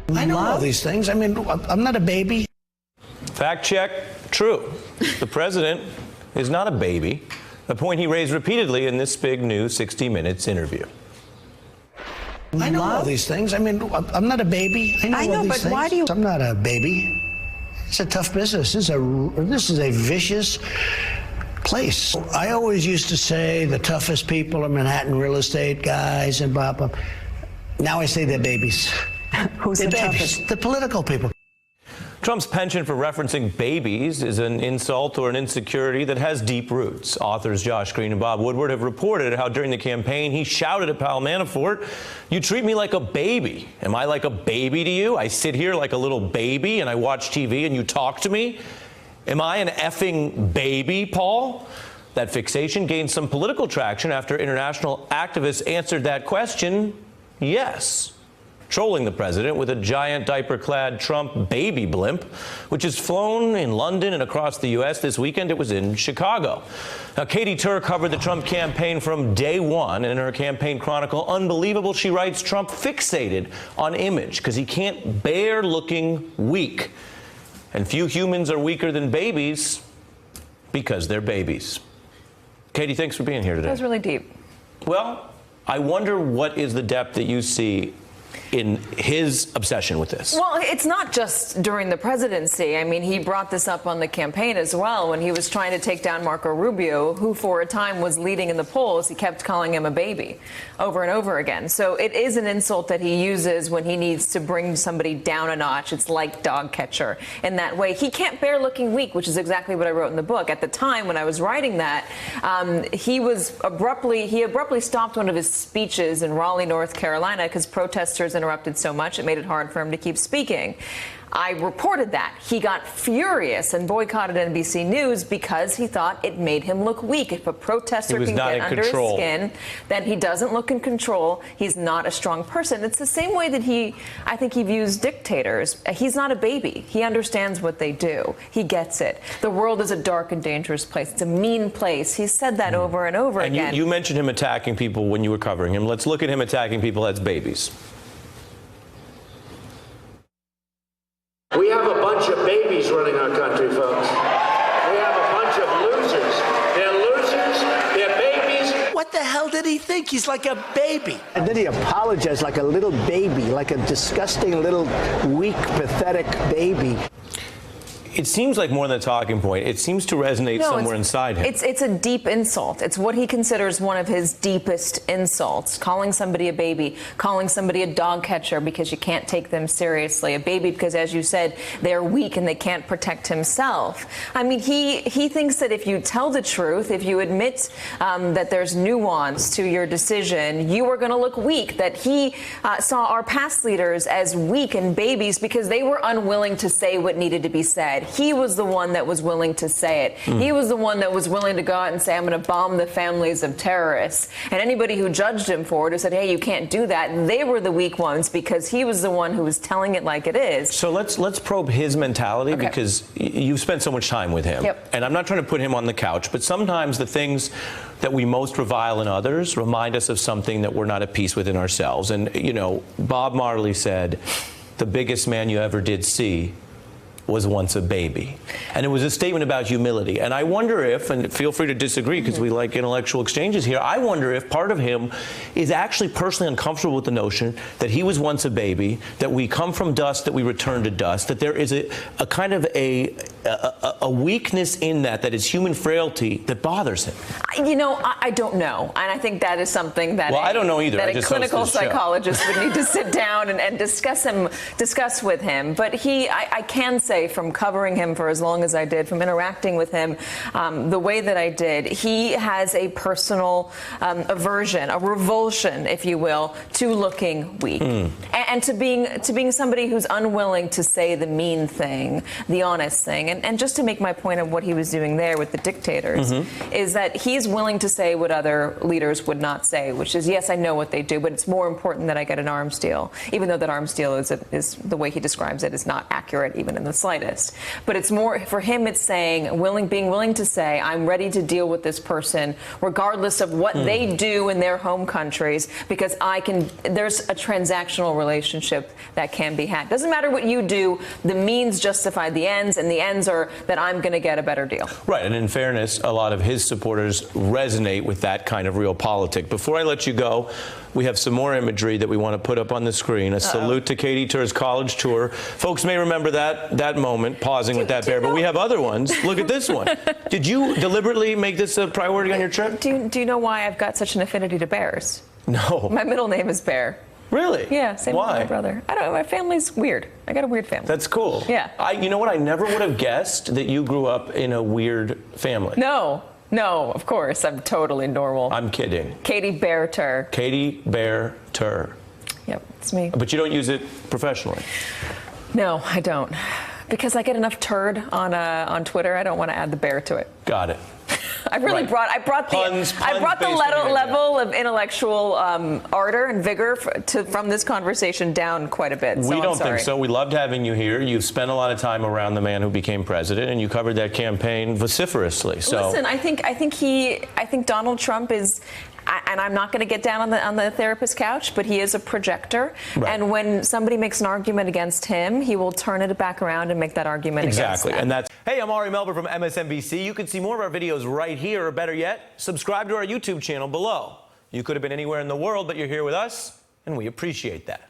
I know all these things. I mean, I'm not a baby. Fact check, true. The president is not a baby, a point he raised repeatedly in this big new 60 Minutes interview. I know all these things. I mean, I'm not a baby. I know all these but things. why do you... I'm not a baby. It's a tough business. This is a vicious place. I always used to say the toughest people are Manhattan real estate guys and blah, blah. Now I say they're babies. Who's they're the babies? toughest? The political people. Trump's penchant for referencing babies is an insult or an insecurity that has deep roots. Authors Josh Green and Bob Woodward have reported how during the campaign he shouted at Paul Manafort, "You treat me like a baby. Am I like a baby to you? I sit here like a little baby and I watch TV and you talk to me? Am I an effing baby, Paul?" That fixation gained some political traction after international activists answered that question, yes, trolling the president with a giant diaper-clad Trump baby blimp, which has flown in London and across the U.S. This weekend. It was in Chicago. Now, Katie Tur covered the Trump campaign from day one, and in her campaign chronicle, Unbelievable, she writes, Trump fixated on image because he can't bear looking weak. And few humans are weaker than babies because they're babies. Katie, thanks for being here today. That was really deep. Well, I wonder what is the depth that you see in his obsession with this? Well, it's not just during the presidency. I mean, he brought this up on the campaign as well when he was trying to take down Marco Rubio, who for a time was leading in the polls. He kept calling him a baby over and over again. So it is an insult that he uses when he needs to bring somebody down a notch. It's like dog catcher in that way. He can't bear looking weak, which is exactly what I wrote in the book. At the time when I was writing that, he abruptly stopped one of his speeches in Raleigh, North Carolina, because protesters interrupted so much it made it hard for him to keep speaking. I reported that. He got furious and boycotted NBC News because he thought it made him look weak. If a protester can get under his skin, then he doesn't look in control. He's not a strong person. It's the same way that I think he views dictators. He's not a baby. He understands what they do. He gets it. The world is a dark and dangerous place. It's a mean place. He's said that over and over again. You mentioned him attacking people when you were covering him. Let's look at him attacking people as babies. We have a bunch of babies running our country, folks. We have a bunch of losers. They're losers. They're babies. What the hell did he think? He's like a baby. And then he apologized like a little baby, like a disgusting little weak, pathetic baby. It seems like more than a talking point. It seems to resonate somewhere inside him. It's a deep insult. It's what he considers one of his deepest insults. Calling somebody a baby, calling somebody a dog catcher because you can't take them seriously. A baby because, as you said, they're weak and they can't protect himself. I mean, he thinks that if you tell the truth, if you admit that there's nuance to your decision, you are going to look weak. That he saw our past leaders as weak and babies because they were unwilling to say what needed to be said. He was the one that was willing to say it. He was the one that was willing to go out and say, I'm going to bomb the families of terrorists. And anybody who judged him for it, who said, hey, you can't do that, they were the weak ones because he was the one who was telling it like it is. So let's probe his mentality because you've spent so much time with him. Yep. And I'm not trying to put him on the couch, but sometimes the things that we most revile in others remind us of something that we're not at peace with in ourselves. And, you know, Bob Marley said, the biggest man you ever did see was once a baby. And it was a statement about humility. And I wonder if, and feel free to disagree because we like intellectual exchanges here, I wonder if part of him is actually personally uncomfortable with the notion that he was once a baby, that we come from dust, that we return to dust, that there is a kind of a weakness in that is human frailty that bothers him. You know, I don't know. And I think that is something that I don't know either. That a clinical psychologist would need to sit down and discuss with him. But I can say, from covering him for as long as I did, from interacting with him the way that I did, he has a personal aversion, a revulsion, if you will, to looking weak and to being somebody who's unwilling to say the mean thing, the honest thing. And just to make my point of what he was doing there with the dictators, is that he's willing to say what other leaders would not say, which is, yes, I know what they do, but it's more important that I get an arms deal, even though that arms deal is the way he describes it is not accurate even in the slightest. slightest. But it's more for him. It's saying being willing to say, I'm ready to deal with this person, regardless of what they do in their home countries, because there's a transactional relationship that can be had. Doesn't matter what you do, the means justify the ends, and the ends are that I'm going to get a better deal. Right, and in fairness, a lot of his supporters resonate with that kind of realpolitik. Before I let you go, we have some more imagery that we want to put up on the screen. A salute to Katie Tur's college tour. Folks may remember that moment, pausing with that bear, but we have other ones. Look at this one. Did you deliberately make this a priority on your trip? Do you know why I've got such an affinity to bears? No. My middle name is Bear. Really? Yeah, same Why? with my brother. I don't know. My family's weird. I got a weird family. That's cool. Yeah. You know what? I never would have guessed that you grew up in a weird family. No, of course. I'm totally normal. I'm kidding. Katie Bear Tur. Katie Bear Tur. Yep, it's me. But you don't use it professionally. No, I don't. Because I get enough turd on Twitter. I don't want to add the bear to it. Got it. I brought the level of intellectual ardor and vigor from this conversation down quite a bit. So We don't I'm sorry. think so. We loved having you here. You've spent a lot of time around the man who became president, and you covered that campaign vociferously. So listen, I think Donald Trump is. And I'm not going to get down on the therapist couch, but he is a projector. Right. And when somebody makes an argument against him, he will turn it back around and make that argument against them. And that's. Hey, I'm Ari Melber from MSNBC. You can see more of our videos right here, or better yet, subscribe to our YouTube channel below. You could have been anywhere in the world, but you're here with us, and we appreciate that.